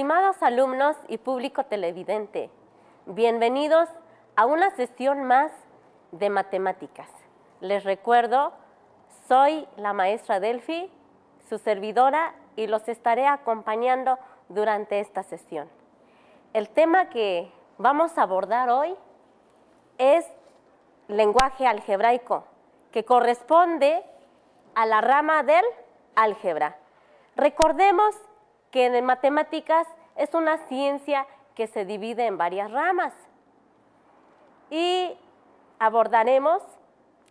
Estimados alumnos y público televidente, bienvenidos a una sesión más de matemáticas. Les recuerdo, soy la maestra Delphi, su servidora, y los estaré acompañando durante esta sesión. El tema que vamos a abordar hoy es lenguaje algebraico, que corresponde a la rama del álgebra. Recordemos que en matemáticas es una ciencia que se divide en varias ramas y abordaremos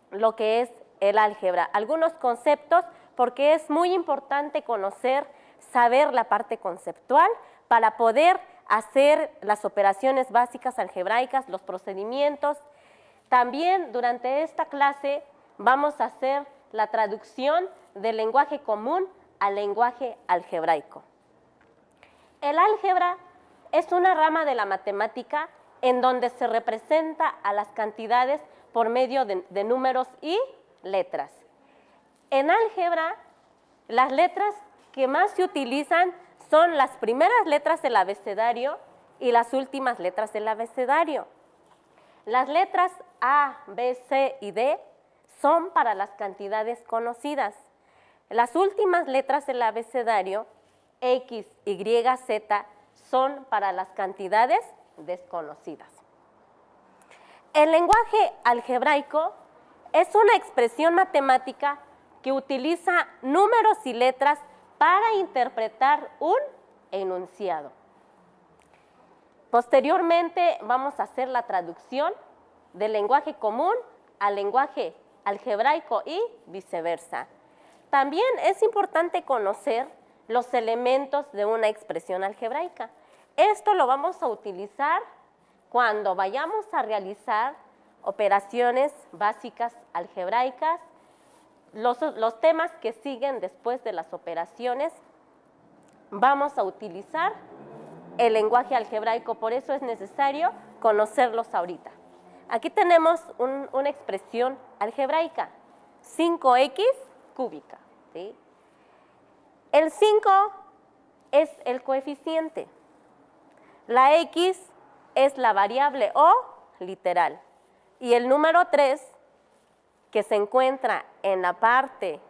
lo que es el álgebra, algunos conceptos, porque es muy importante conocer, saber la parte conceptual para poder hacer las operaciones básicas algebraicas, los procedimientos. También durante esta clase vamos a hacer la traducción del lenguaje común al lenguaje algebraico. El álgebra es una rama de la matemática en donde se representa a las cantidades por medio de números y letras. En álgebra, las letras que más se utilizan son las primeras letras del abecedario y las últimas letras del abecedario. Las letras A, B, C y D son para las cantidades conocidas. Las últimas letras del abecedario, X, Y, Z, son para las cantidades desconocidas. El lenguaje algebraico es una expresión matemática que utiliza números y letras para interpretar un enunciado. Posteriormente vamos a hacer la traducción del lenguaje común al lenguaje algebraico y viceversa. También es importante conocer los elementos de una expresión algebraica. Esto lo vamos a utilizar cuando vayamos a realizar operaciones básicas algebraicas, los temas que siguen después de las operaciones. Vamos a utilizar el lenguaje algebraico, por eso es necesario conocerlos ahorita. Aquí tenemos una expresión algebraica, 5x cúbica, ¿sí? El 5 es el coeficiente, la x es la variable o literal, y el número 3, que se encuentra en la parte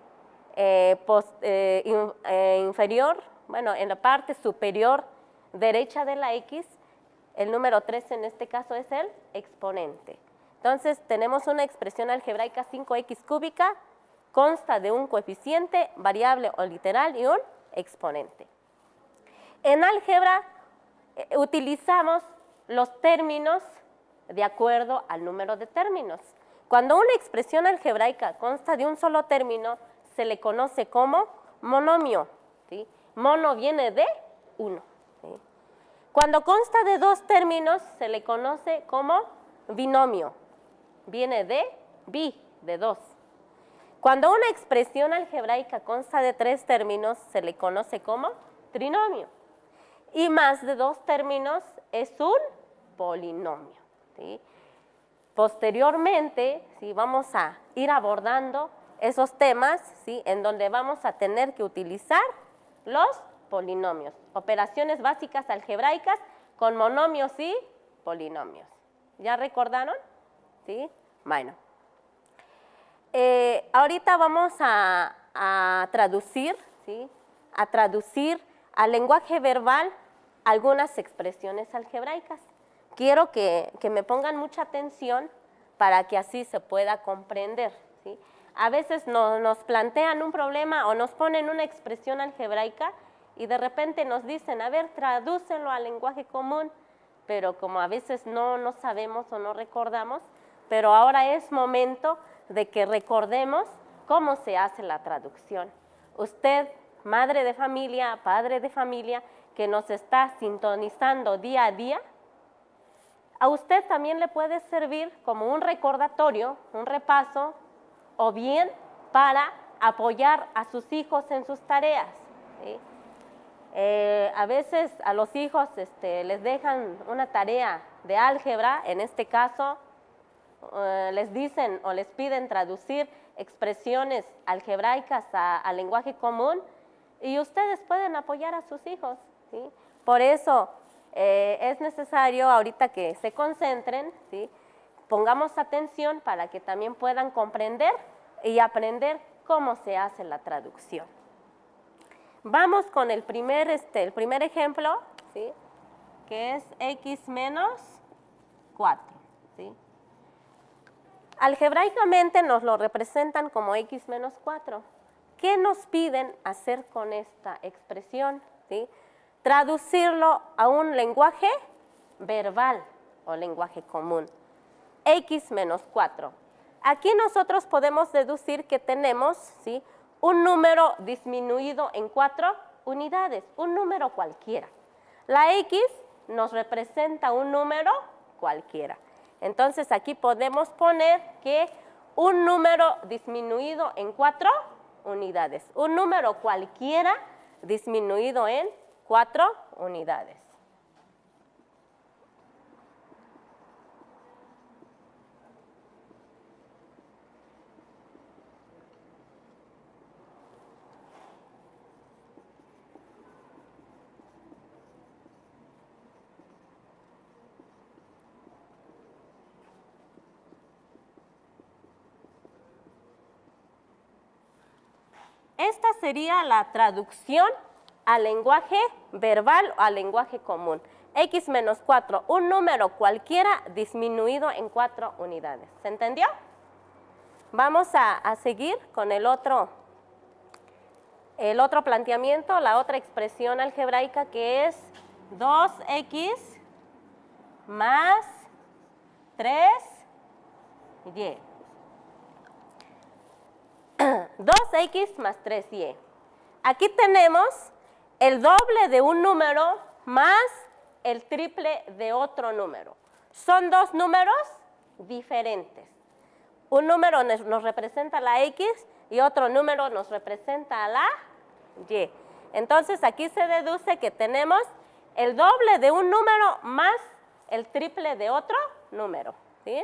inferior, bueno, en la parte superior derecha de la x, el número 3 en este caso es el exponente. Entonces tenemos una expresión algebraica 5x cúbica, consta de un coeficiente, variable o literal y un exponente. En álgebra utilizamos los términos de acuerdo al número de términos. Cuando una expresión algebraica consta de un solo término, se le conoce como monomio, ¿sí? Mono viene de 1. ¿Sí? Cuando consta de dos términos, se le conoce como binomio, viene de bi, de 2. Cuando una expresión algebraica consta de 3 términos, se le conoce como trinomio. Y más de 2 términos es un polinomio, ¿sí? Posteriormente, ¿sí?, vamos a ir abordando esos temas, ¿sí?, en donde vamos a tener que utilizar los polinomios, operaciones básicas algebraicas con monomios y polinomios. ¿Ya recordaron? ¿Sí? Bueno. Ahorita vamos a traducir, ¿sí?, a traducir al lenguaje verbal algunas expresiones algebraicas. Quiero que me pongan mucha atención para que así se pueda comprender, ¿sí? A veces nos plantean un problema o nos ponen una expresión algebraica y de repente nos dicen, a ver, tradúcelo al lenguaje común, pero como a veces no sabemos o no recordamos, pero ahora es momento de que recordemos cómo se hace la traducción. Usted, madre de familia, padre de familia, que nos está sintonizando día a día, a usted también le puede servir como un recordatorio, un repaso, o bien para apoyar a sus hijos en sus tareas, ¿sí? A veces a los hijos les dejan una tarea de álgebra, en este caso les dicen o les piden traducir expresiones algebraicas al lenguaje común y ustedes pueden apoyar a sus hijos, ¿sí? Por eso es necesario ahorita que se concentren, ¿sí? Pongamos atención para que también puedan comprender y aprender cómo se hace la traducción. Vamos con el primer ejemplo, ¿sí? Que es x menos 4. ¿Sí? Algebraicamente nos lo representan como x menos 4. ¿Qué nos piden hacer con esta expresión? ¿Sí? Traducirlo a un lenguaje verbal o lenguaje común. X menos 4. Aquí nosotros podemos deducir que tenemos, ¿sí?, un número disminuido en 4 unidades, un número cualquiera. La X nos representa un número cualquiera. Entonces aquí podemos poner que un número disminuido en 4 unidades, un número cualquiera disminuido en 4 unidades. Esta sería la traducción al lenguaje verbal o al lenguaje común. X menos 4, un número cualquiera disminuido en 4 unidades. ¿Se entendió? Vamos a seguir con el otro planteamiento, la otra expresión algebraica, que es 2x más 3y. 2x más 3y. Aquí tenemos el doble de un número más el triple de otro número. Son dos números diferentes. Un número nos representa la x y otro número nos representa la y. Entonces aquí se deduce que tenemos el doble de un número más el triple de otro número. ¿Sí?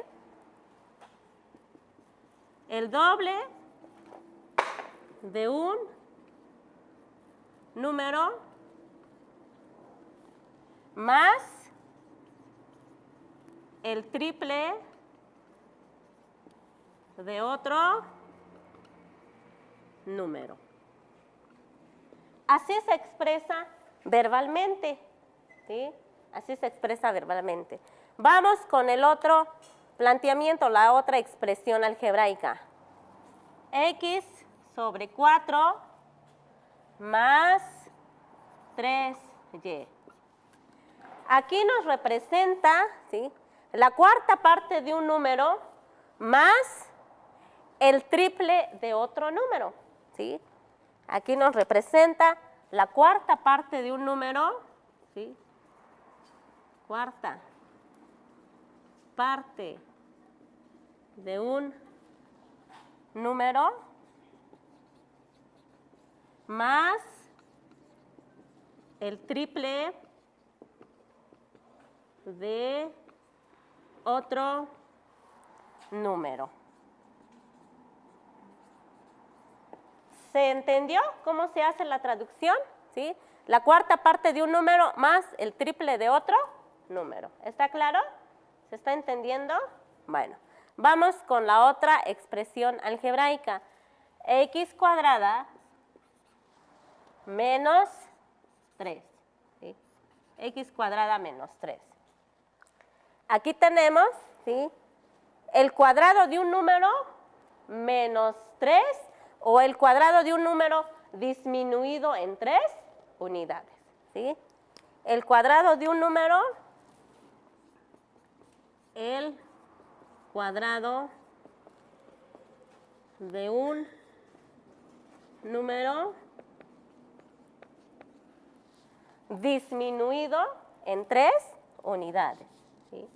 El doble de un número más el triple de otro número. Así se expresa verbalmente, ¿sí? Así se expresa verbalmente. Vamos con el otro planteamiento, la otra expresión algebraica. X sobre 4 más 3y. Aquí nos representa, ¿sí?, la cuarta parte de un número más el triple de otro número. ¿Sí? Aquí nos representa la cuarta parte de un número, ¿sí?, cuarta parte de un número más el triple de otro número. ¿Se entendió cómo se hace la traducción? ¿Sí? La cuarta parte de un número más el triple de otro número. ¿Está claro? ¿Se está entendiendo? Bueno, vamos con la otra expresión algebraica. X cuadrada menos 3. ¿Sí? X cuadrada menos 3. Aquí tenemos, ¿sí?, el cuadrado de un número menos 3 o el cuadrado de un número disminuido en 3 unidades. ¿Sí? El cuadrado de un número, el cuadrado de un número disminuido en 3 unidades. ¿Sí?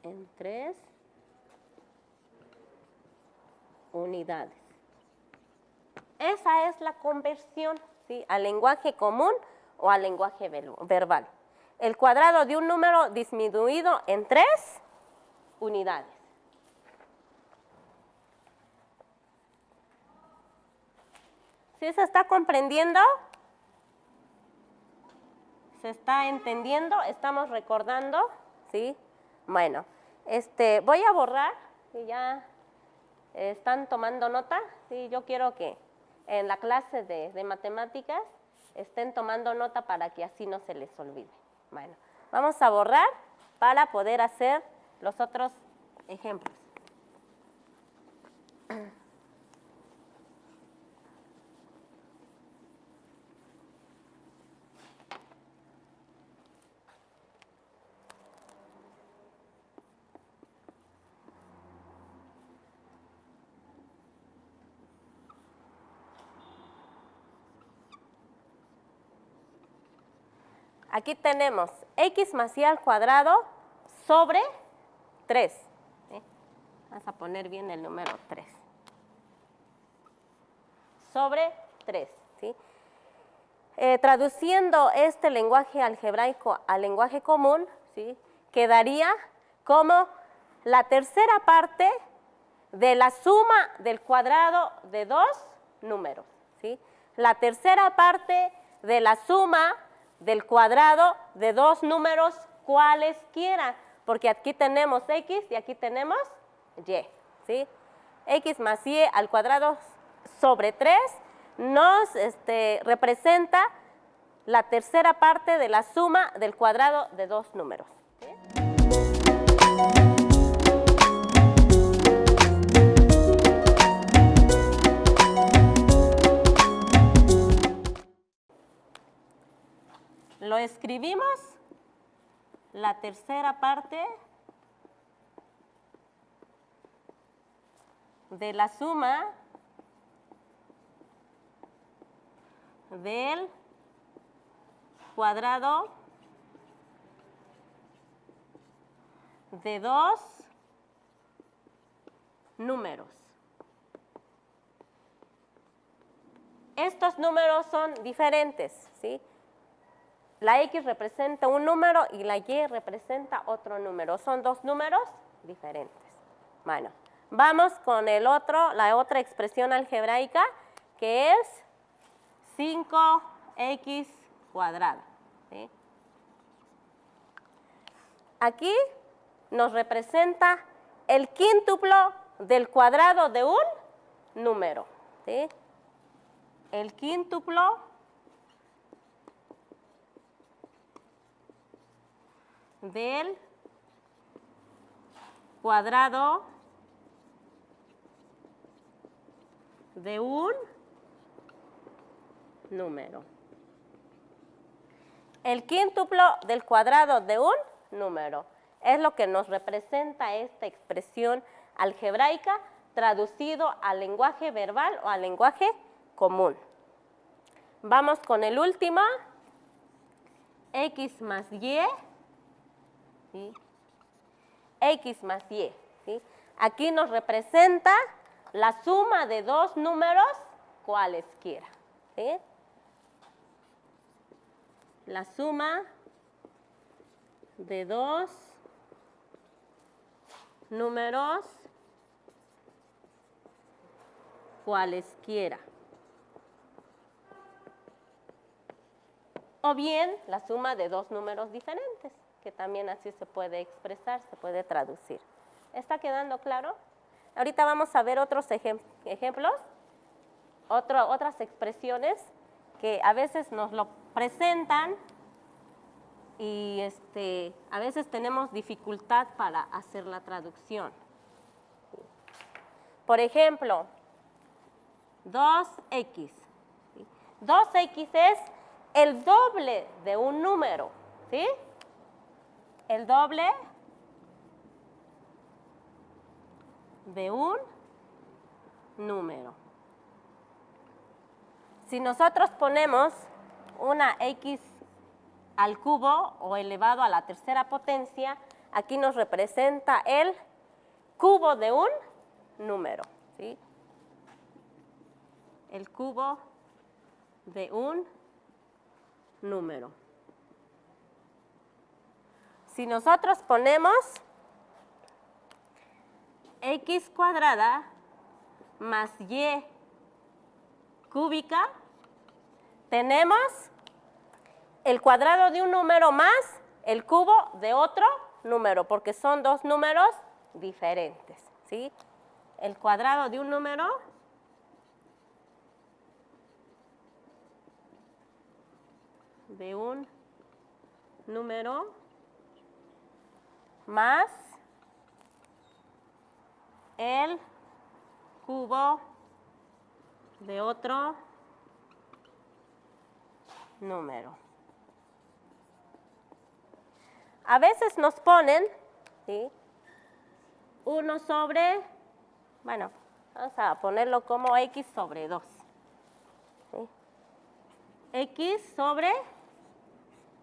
En 3 unidades. Esa es la conversión, ¿sí?, al lenguaje común o al lenguaje verbal. El cuadrado de un número disminuido en 3 unidades. ¿Sí se está comprendiendo? ¿Se está entendiendo? ¿Estamos recordando? ¿Sí? Bueno, voy a borrar, si ya están tomando nota. Sí, yo quiero que en la clase de matemáticas estén tomando nota para que así no se les olvide. Bueno, vamos a borrar para poder hacer los otros ejemplos. Aquí tenemos x más y al cuadrado sobre 3. ¿Sí? Vamos a poner bien el número 3. Sobre 3. ¿Sí? Traduciendo este lenguaje algebraico al lenguaje común, ¿sí? Quedaría como la tercera parte de la suma del cuadrado de dos números. ¿Sí? La tercera parte de la suma del cuadrado de dos números cualesquiera, porque aquí tenemos x y aquí tenemos y. ¿Sí? X más y al cuadrado sobre 3 nos representa la tercera parte de la suma del cuadrado de dos números. ¿Sí? Lo escribimos, la tercera parte de la suma del cuadrado de dos números. Estos números son diferentes, ¿sí? La X representa un número y la Y representa otro número. Son dos números diferentes. Bueno, vamos con la otra expresión algebraica, que es 5x cuadrado. ¿Sí? Aquí nos representa el quíntuplo del cuadrado de un número. ¿Sí? El quíntuplo del cuadrado de un número. El quíntuplo del cuadrado de un número es lo que nos representa esta expresión algebraica traducido al lenguaje verbal o al lenguaje común. Vamos con el último, x más y. ¿Sí? X más y. ¿Sí? Aquí nos representa la suma de dos números cualesquiera. ¿Sí? La suma de dos números cualesquiera. O bien la suma de dos números diferentes, que también así se puede expresar, se puede traducir. ¿Está quedando claro? Ahorita vamos a ver otros ejemplos, otras expresiones que a veces nos lo presentan y a veces tenemos dificultad para hacer la traducción. Por ejemplo, 2x. 2x es el doble de un número, ¿sí? El doble de un número. Si nosotros ponemos una x al cubo o elevado a la tercera potencia, aquí nos representa el cubo de un número, ¿sí? El cubo de un número. Si nosotros ponemos x cuadrada más y cúbica, tenemos el cuadrado de un número más el cubo de otro número, porque son dos números diferentes, ¿sí? El cuadrado de un número más el cubo de otro número. A veces nos ponen, ¿sí?, 1 sobre, bueno, vamos a ponerlo como x sobre 2. ¿Sí? X sobre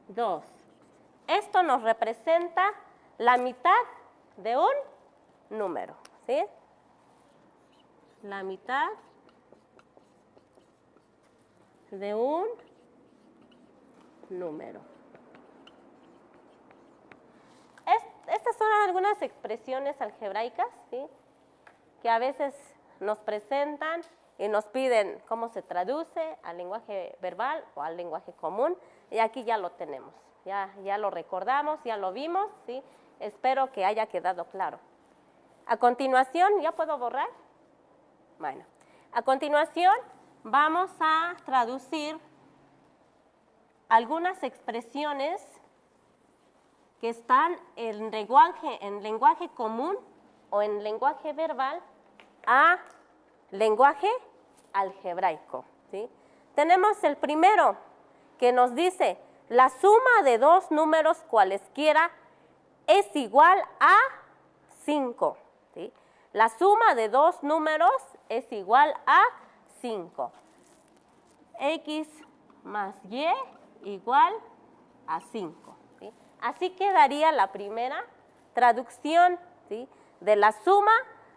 2. Esto nos representa la mitad de un número, ¿sí? La mitad de un número. Estas son algunas expresiones algebraicas, ¿sí?, que a veces nos presentan y nos piden cómo se traduce al lenguaje verbal o al lenguaje común, y aquí ya lo tenemos, ya lo recordamos, ya lo vimos, ¿sí? Espero que haya quedado claro. A continuación, ¿ya puedo borrar? Bueno, a continuación vamos a traducir algunas expresiones que están en lenguaje común o en lenguaje verbal a lenguaje algebraico, ¿sí? Tenemos el primero, que nos dice: la suma de dos números cualesquiera es igual a 5. ¿Sí? La suma de dos números es igual a 5. X más Y igual a 5. ¿Sí? Así quedaría la primera traducción, ¿sí?, de la suma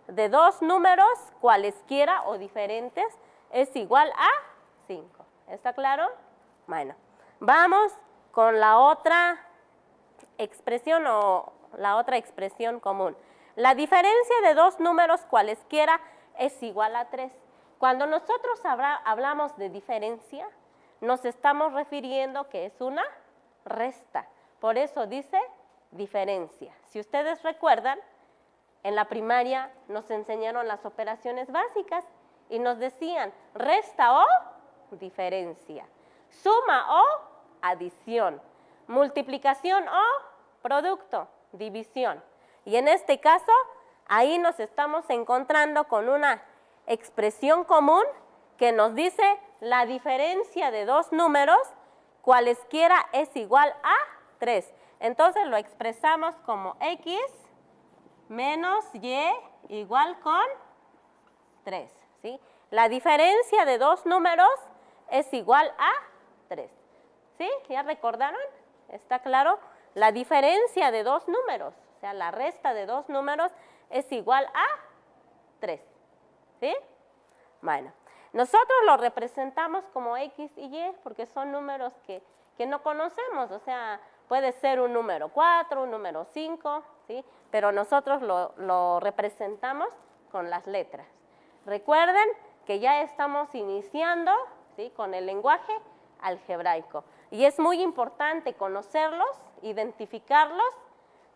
de dos números cualesquiera o diferentes es igual a 5. ¿Está claro? Bueno, vamos con la otra expresión o la otra expresión común. La diferencia de dos números cualesquiera es igual a 3. Cuando nosotros hablamos de diferencia, nos estamos refiriendo que es una resta. Por eso dice diferencia. Si ustedes recuerdan, en la primaria nos enseñaron las operaciones básicas y nos decían resta o diferencia, suma o adición, multiplicación o producto, división. Y en este caso, ahí nos estamos encontrando con una expresión común que nos dice la diferencia de dos números cualesquiera es igual a 3. Entonces lo expresamos como x menos y igual con 3. ¿Sí? La diferencia de dos números es igual a 3. ¿Sí? ¿Ya recordaron? ¿Está claro? La diferencia de dos números, o sea, la resta de dos números es igual a 3. ¿Sí? Bueno, nosotros lo representamos como x y y porque son números que no conocemos, o sea, puede ser un número 4, un número 5, ¿sí? Pero nosotros lo representamos con las letras. Recuerden que ya estamos iniciando, ¿sí?, con el lenguaje algebraico. Y es muy importante conocerlos, identificarlos,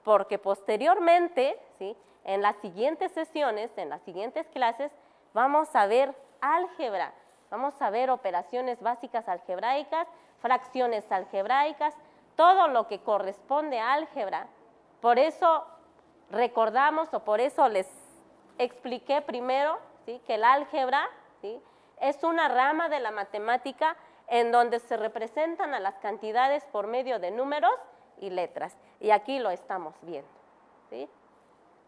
porque posteriormente, ¿sí?, en las siguientes sesiones, en las siguientes clases, vamos a ver álgebra, vamos a ver operaciones básicas algebraicas, fracciones algebraicas, todo lo que corresponde a álgebra. Por eso recordamos, o por eso les expliqué primero, ¿sí?, que el álgebra, ¿sí?, es una rama de la matemática en donde se representan a las cantidades por medio de números y letras. Y aquí lo estamos viendo, ¿sí?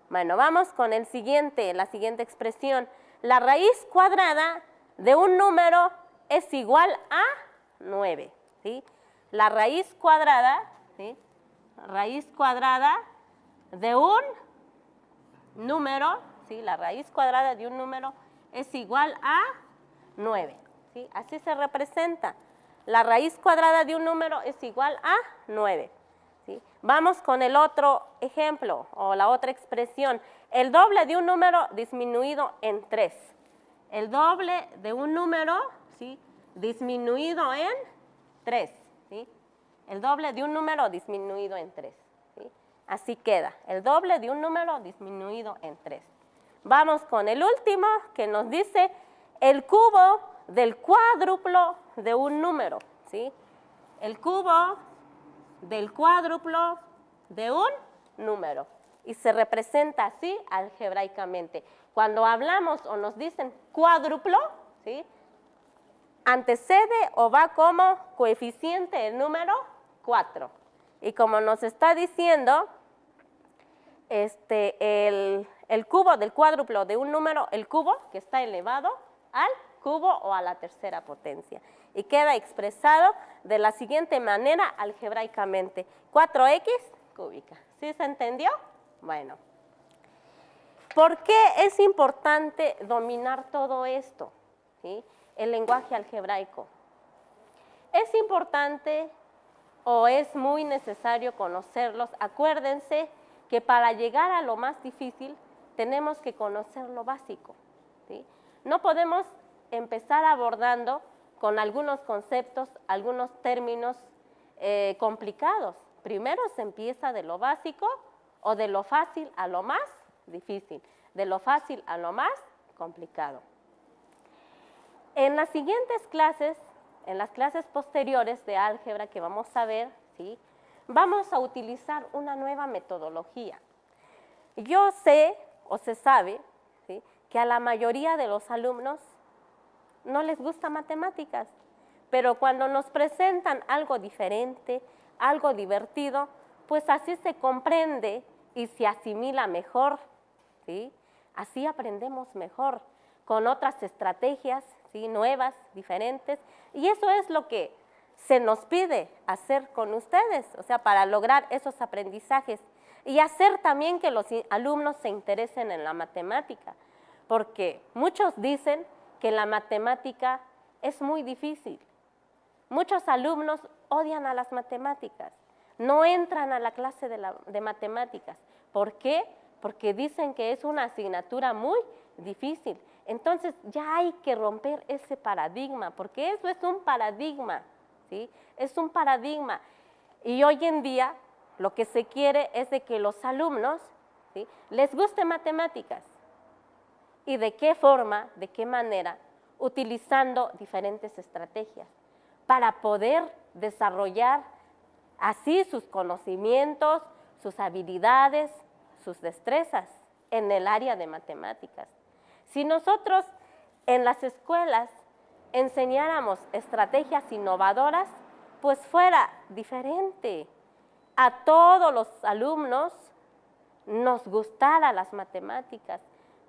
Bueno, vamos con la siguiente expresión. La raíz cuadrada de un número es igual a 9, ¿sí? La raíz cuadrada, ¿sí?, raíz cuadrada de un número, ¿sí?, la raíz cuadrada de un número es igual a 9, ¿sí? Así se representa. La raíz cuadrada de un número es igual a 9. ¿Sí? Vamos con el otro ejemplo o la otra expresión. El doble de un número disminuido en 3. El doble de un número, ¿sí? Disminuido en 3, ¿sí? El doble de un número disminuido en 3, ¿sí? Así queda, el doble de un número disminuido en 3. Vamos con el último que nos dice el cubo del cuádruplo de un número, ¿sí? El cubo del cuádruplo de un número. Y se representa así algebraicamente. Cuando hablamos o nos dicen cuádruplo, ¿sí? Antecede o va como coeficiente el número 4. Y como nos está diciendo, el cubo del cuádruplo de un número, el cubo que está elevado al cubo o a la tercera potencia. Y queda expresado de la siguiente manera algebraicamente. 4x cúbica. ¿Sí se entendió? Bueno. ¿Por qué es importante dominar todo esto? ¿Sí? El lenguaje algebraico. Es importante o es muy necesario conocerlos. Acuérdense que para llegar a lo más difícil tenemos que conocer lo básico, ¿sí? No podemos empezar abordando con algunos conceptos, algunos términos complicados. Primero se empieza de lo básico o de lo fácil a lo más difícil, de lo fácil a lo más complicado. En las siguientes clases, en las clases posteriores de álgebra que vamos a ver, ¿sí? Vamos a utilizar una nueva metodología. Yo sé o se sabe, ¿sí?, que a la mayoría de los alumnos no les gusta matemáticas, pero cuando nos presentan algo diferente, algo divertido, pues así se comprende y se asimila mejor, ¿sí? Así aprendemos mejor, con otras estrategias, ¿sí?, nuevas, diferentes, y eso es lo que se nos pide hacer con ustedes, o sea, para lograr esos aprendizajes y hacer también que los alumnos se interesen en la matemática, porque muchos dicen que la matemática es muy difícil. Muchos alumnos odian a las matemáticas, no entran a la clase de matemáticas. ¿Por qué? Porque dicen que es una asignatura muy difícil. Entonces ya hay que romper ese paradigma, porque eso es un paradigma, ¿sí? Es un paradigma. Y hoy en día lo que se quiere es de que los alumnos, ¿sí?, les guste matemáticas. ¿Y de qué forma, de qué manera? Utilizando diferentes estrategias para poder desarrollar así sus conocimientos, sus habilidades, sus destrezas en el área de matemáticas. Si nosotros en las escuelas enseñáramos estrategias innovadoras, pues fuera diferente. A todos los alumnos nos gustara las matemáticas,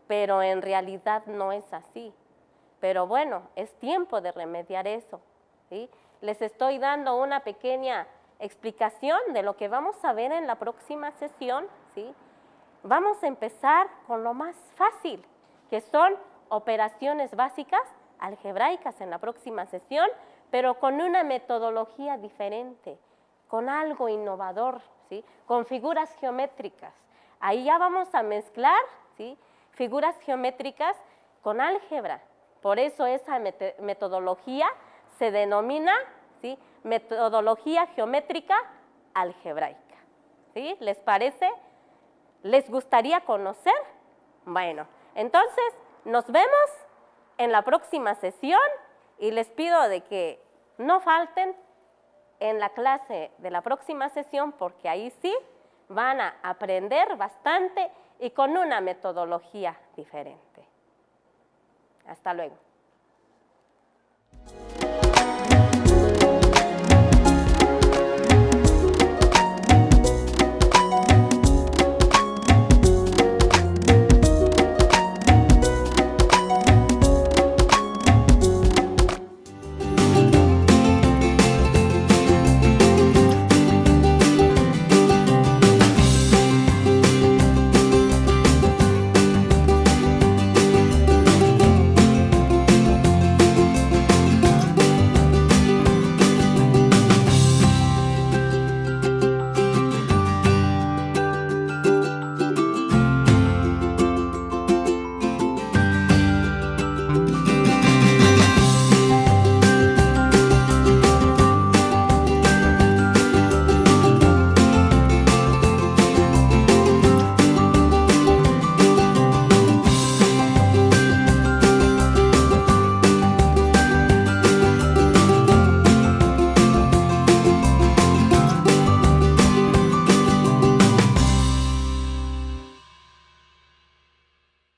pero en realidad no es así. Pero bueno, es tiempo de remediar eso, ¿sí? Les estoy dando una pequeña explicación de lo que vamos a ver en la próxima sesión, ¿sí? Vamos a empezar con lo más fácil, que son operaciones básicas algebraicas en la próxima sesión, pero con una metodología diferente, con algo innovador, ¿sí?, con figuras geométricas. Ahí ya vamos a mezclar, ¿sí?, figuras geométricas con álgebra. Por eso esa metodología se denomina, ¿sí?, metodología geométrica algebraica, ¿sí? ¿Les parece? ¿Les gustaría conocer? Bueno, entonces nos vemos en la próxima sesión y les pido de que no falten en la clase de la próxima sesión, porque ahí sí van a aprender bastante y con una metodología diferente. Hasta luego.